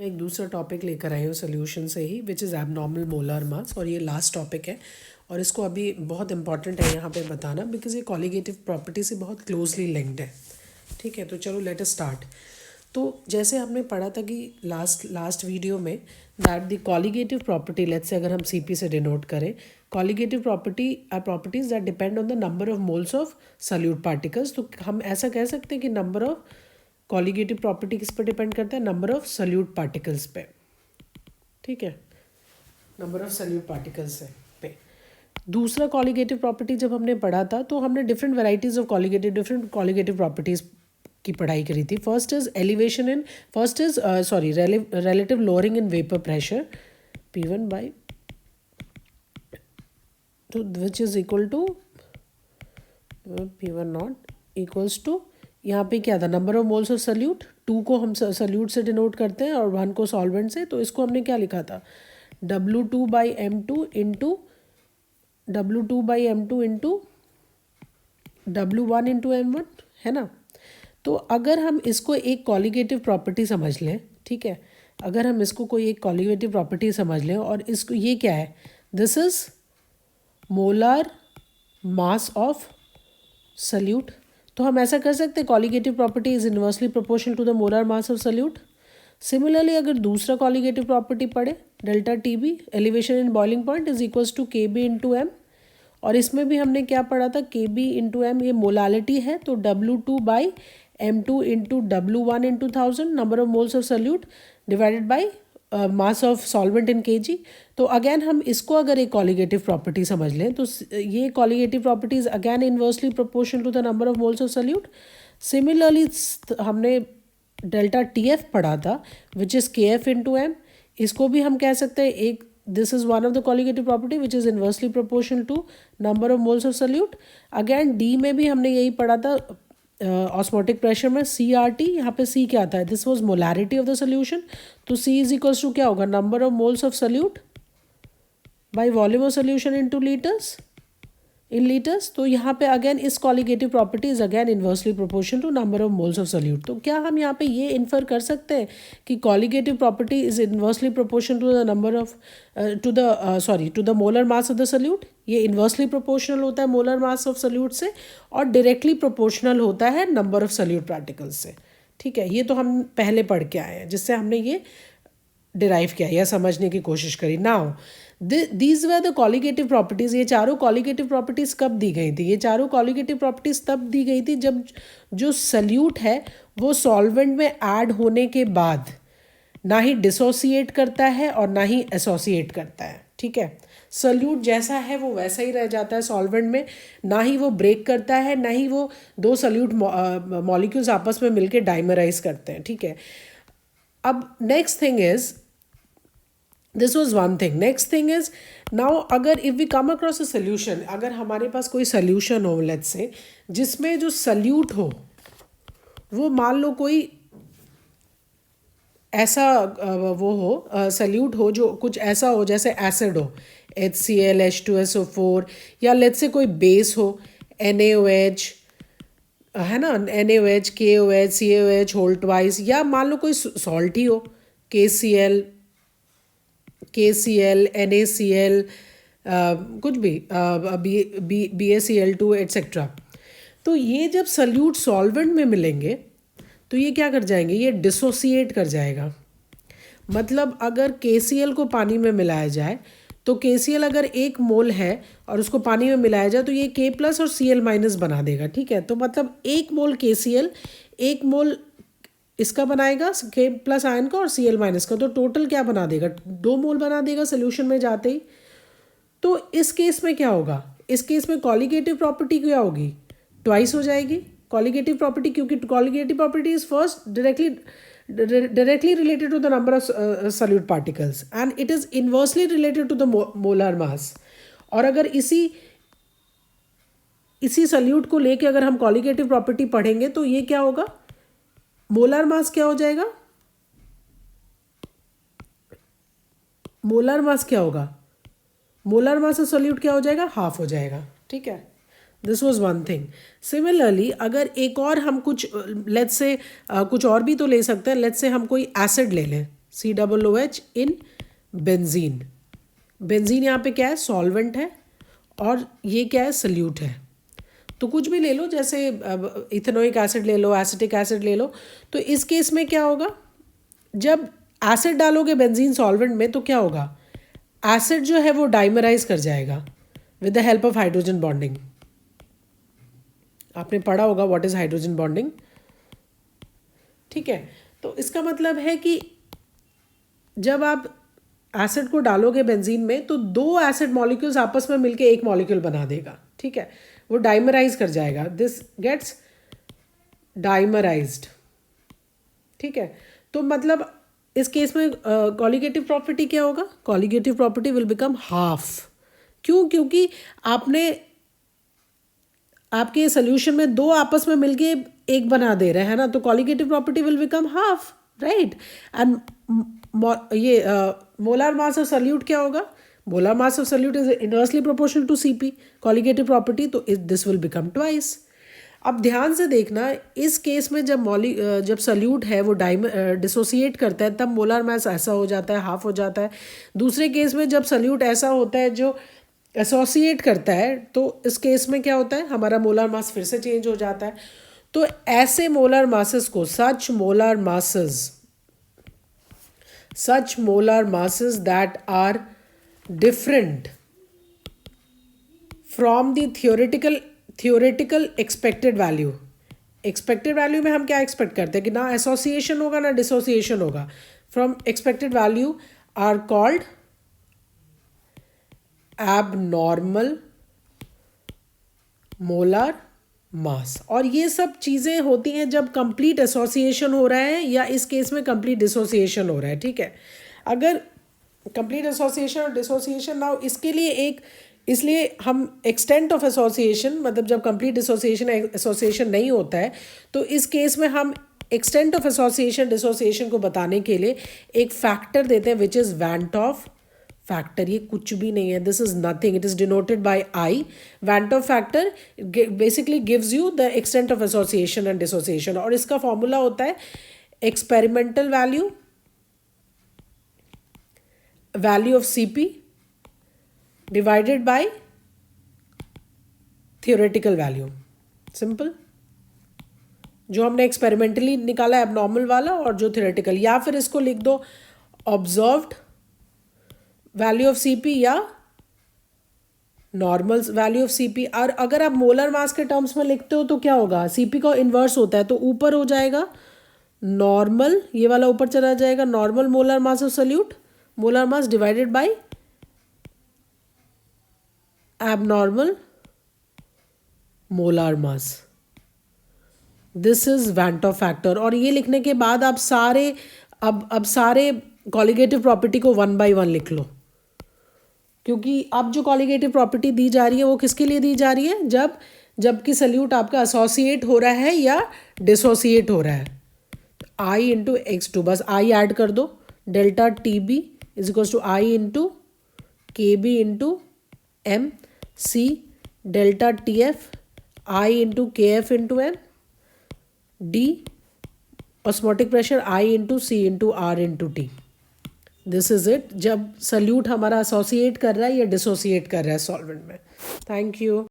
एक दूसरा टॉपिक लेकर आई हूँ सोल्यूशन से ही, which is abnormal molar mass, और ये लास्ट टॉपिक है और इसको अभी बहुत इंपॉर्टेंट है यहाँ पे बताना बिकॉज ये कॉलिगेटिव प्रॉपर्टी से बहुत क्लोजली लिंक्ड है। ठीक है, तो चलो लेट अस स्टार्ट। तो जैसे हमने पढ़ा था कि लास्ट वीडियो में that the colligative property, let's say अगर हम सीपी से डिनोट करें, colligative property are properties that depend on the number of moles of solute particles. तो हम ऐसा कह सकते हैं कि नंबर ऑफ कॉलिगेटिव प्रॉपर्टी किस पर डिपेंड करता है? नंबर ऑफ सल्यूट पार्टिकल्स पे। ठीक है, नंबर ऑफ सल्यूट पार्टिकल्स पे। दूसरा कॉलिगेटिव प्रॉपर्टी जब हमने पढ़ा था तो हमने different varieties of different colligative properties की पढ़ाई करी थी। First is relative lowering in vapour pressure P1 by तो which is equal to P1 naught equals to, यहाँ पे क्या था? Number of moles of solute. 2 को हम सल्यूट से डिनोट करते हैं और 1 को सॉल्वेंट से, तो इसको हमने क्या लिखा था? W2/M2 into W2/M2 into W1 into M1, है ना। तो अगर हम इसको एक कॉलिगेटिव प्रॉपर्टी समझ लें, ठीक है, अगर हम इसको कोई एक कॉलिगेटिव प्रॉपर्टी समझ लें और इसको, ये क्या है? This is molar mass of solute. तो हम ऐसा कर सकते हैं, colligative property is inversely proportional to the molar mass of solute. Similarly अगर दूसरा कॉलिगेटिव प्रॉपर्टी पढ़े, delta T B elevation in boiling point is equals to K B into M, और इसमें भी हमने क्या पढ़ा था? के बी इंटू एम, ये मोलालिटी है, तो W2/M2 into W1 into 1000 number of moles of solute divided by mass of solvent in KG. तो अगेन हम इसको अगर एक कॉलिगेटिव प्रॉपर्टी समझ लें तो ये colligative property is again inversely proportional to the number of moles of solute. Similarly हमने डेल्टा टी एफ पढ़ा था which is K F into M, इसको भी हम कह सकते हैं एक, this is one of the colligative property which is inversely proportional to number of moles of solute. Again D में भी हमने यही पढ़ा था, ऑस्मोटिक प्रेशर में CRT, यहाँ पे C क्या आता है? This was molarity of the solution. तो C इज इक्वल्स टू क्या होगा? Number of moles of solute by volume of solution into litres in litres. तो यहाँ पे अगेन इस colligative property is again inversely proportional to number of moles of solute. तो क्या हम यहाँ पे ये इन्फर कर सकते हैं कि colligative property is inversely proportional to the number of to the molar mass of the solute? ये इन्वर्सली प्रोपोर्शनल होता है मोलर मास ऑफ सल्यूट से और डायरेक्टली प्रोपोर्शनल होता है नंबर ऑफ सल्यूट पार्टिकल्स से। ठीक है, ये तो हम पहले पढ़ के आए हैं जिससे हमने ये डिराइव किया या समझने की कोशिश करी। Now these were the colligative properties. ये चारों कॉलिगेटिव प्रॉपर्टीज़ कब दी गई थी? ये चारों कॉलिगेटिव प्रॉपर्टीज़ तब दी गई थी जब जो सल्यूट है वो सॉल्वेंट में ऐड होने के बाद ना ही डिसोसिएट करता है और ना ही एसोसिएट करता है। ठीक है, सल्यूट जैसा है वो वैसा ही रह जाता है सॉल्वेंट में, ना ही वो ब्रेक करता है ना ही वो दो सल्यूट मॉलिक्यूल्स आपस में मिलकर डाइमराइज करते हैं। ठीक है, अब next thing is, this was one thing. Next thing is, now अगर if we come across a solution, अगर हमारे पास कोई सोल्यूशन हो लेट्स से जिसमें जो सल्यूट हो वो मान लो कोई ऐसा वो हो, सल्यूट हो जो कुछ ऐसा हो जैसे एसिड हो, HCl H2SO4, या लेट्स से कोई बेस हो NaOH, है ना, NaOH KOH CaOH whole twice, या मान लो कोई सॉल्ट ही हो KCl NaCl, कुछ भी BaCl2 एट्सेट्रा। तो ये जब सल्यूट सॉल्वेंट में मिलेंगे तो ये क्या कर जाएंगे? ये डिसोसिएट कर जाएगा। मतलब अगर KCl को पानी में मिलाया जाए तो KCl अगर 1 मोल है और उसको पानी में मिलाया जाए तो ये K प्लस और Cl- बना देगा। ठीक है, तो मतलब 1 मोल KCl 1 मोल इसका बनाएगा K प्लस आयन का और Cl- का, तो टोटल क्या बना देगा? 2 मोल बना देगा सोल्यूशन में जाते ही। तो इस केस में क्या होगा? इस केस में कॉलिगेटिव प्रॉपर्टी क्या होगी? ट्वाइस हो जाएगी कॉलिगेटिव प्रॉपर्टी, क्योंकि colligative property is first directly related to the number of solute particles and it is inversely related to the molar mass। और अगर इसी सल्यूट को लेके अगर हम कॉलिगेटिव प्रॉपर्टी पढ़ेंगे तो ये क्या होगा? मोलर मास क्या हो जाएगा? मोलर मास क्या होगा? मोलर मास ऑफ सॉल्यूट क्या हो जाएगा? हाफ हो जाएगा। ठीक है, this was one thing. Similarly अगर एक और हम कुछ लेट्स से कुछ और भी तो ले सकते हैं, लेट्स से हम कोई एसिड ले लें, COOH इन बेंजीन। बेंजीन यहाँ पे क्या है, सॉल्वेंट है, और ये क्या है, सल्यूट है। तो कुछ भी ले लो, जैसे इथेनोइक एसिड ले लो, एसिटिक एसिड ले लो। तो इस केस में क्या होगा, जब एसिड डालोगे बेंजीन सॉल्वेंट में तो क्या होगा, एसिड जो है वो डाइमराइज कर जाएगा with the help of hydrogen bonding. आपने पढ़ा होगा व्हाट इज हाइड्रोजन बॉन्डिंग, ठीक है। तो इसका मतलब है कि जब आप एसिड को डालोगे बेंजीन में तो दो एसिड मॉलिक्यूल्स आपस में मिलके एक मॉलिक्यूल बना देगा, ठीक है, वो डाइमराइज कर जाएगा, दिस गेट्स डाइमराइज्ड, ठीक है। तो मतलब इस केस में कॉलिगेटिव प्रॉपर्टी क्या होगा, colligative property will become half. क्यों, क्योंकि आपने आपके सोल्यूशन में दो आपस में मिलके एक बना दे रहे हैं ना, तो colligative property will become half, right. And ये मोलर मास ऑफ सॉल्यूट क्या होगा, molar mass of solute is inversely proportional to CP, colligative property, तो दिस विल बिकम ट्वाइस। अब ध्यान से देखना, इस केस में जब सॉल्यूट है वो डिसोसिएट करता है तब मोलर मास ऐसा हो जाता है, हाफ हो जाता है। दूसरे केस में जब सॉल्यूट ऐसा होता है जो एसोसिएट करता है, तो इस केस में क्या होता है, हमारा मोलर मास फिर से चेंज हो जाता है। तो ऐसे मोलर मासेस को such molar masses that are different from the theoretical expected value. Expected value में हम क्या एक्सपेक्ट करते हैं कि ना एसोसिएशन होगा ना डिसोसिएशन होगा, from expected value are called abnormal molar mass. और ये सब चीज़ें होती हैं जब कंप्लीट एसोसिएशन हो रहा है, या इस केस में कंप्लीट डिसोसिएशन हो रहा है, ठीक है। अगर कंप्लीट एसोसिएशन और डिसोसिएशन ना हो, इसके लिए इसलिए हम एक्सटेंट ऑफ एसोसिएशन, मतलब जब कंप्लीट एसोसिएशन नहीं होता है, तो इस केस में हम एक्सटेंट ऑफ एसोसिएशन डिसोसिएशन को बताने के लिए एक फैक्टर देते हैं which is van't Hoff factor. ये कुछ भी नहीं है, this is nothing, it is denoted by I. Van't Hoff factor basically gives you the extent of association and dissociation, और इसका फॉर्मूला होता है experimental value of CP divided by theoretical value. Simple, जो हमने एक्सपेरिमेंटली निकाला abnormal वाला और जो थियोरेटिकल, या फिर इसको लिख दो ऑब्जर्व्ड वैल्यू ऑफ CP या नॉर्मल वैल्यू ऑफ CP। और अगर आप मोलर मास के टर्म्स में लिखते हो तो क्या होगा, CP का इन्वर्स होता है, तो ऊपर हो जाएगा नॉर्मल, ये वाला ऊपर चला जाएगा, normal molar mass of solute, molar mass divided by abnormal molar mass. This is when Hoff factor. और ये लिखने के बाद आप सारे अब सारे कॉलिगेटिव प्रॉपर्टी को 1 by 1 लिख लो, क्योंकि अब जो कॉलिगेटिव प्रॉपर्टी दी जा रही है वो किसके लिए दी जा रही है, जबकि सल्यूट आपका एसोसिएट हो रहा है या डिसोसिएट हो रहा है। I इंटू X2, बस I ऐड कर दो, delta TB is equals to I into KB into MC, delta TF I into KF into M, D osmotic pressure I into C into R into T। This is it, जब solute हमारा associate कर रहा है या dissociate कर रहा है solvent में। Thank you.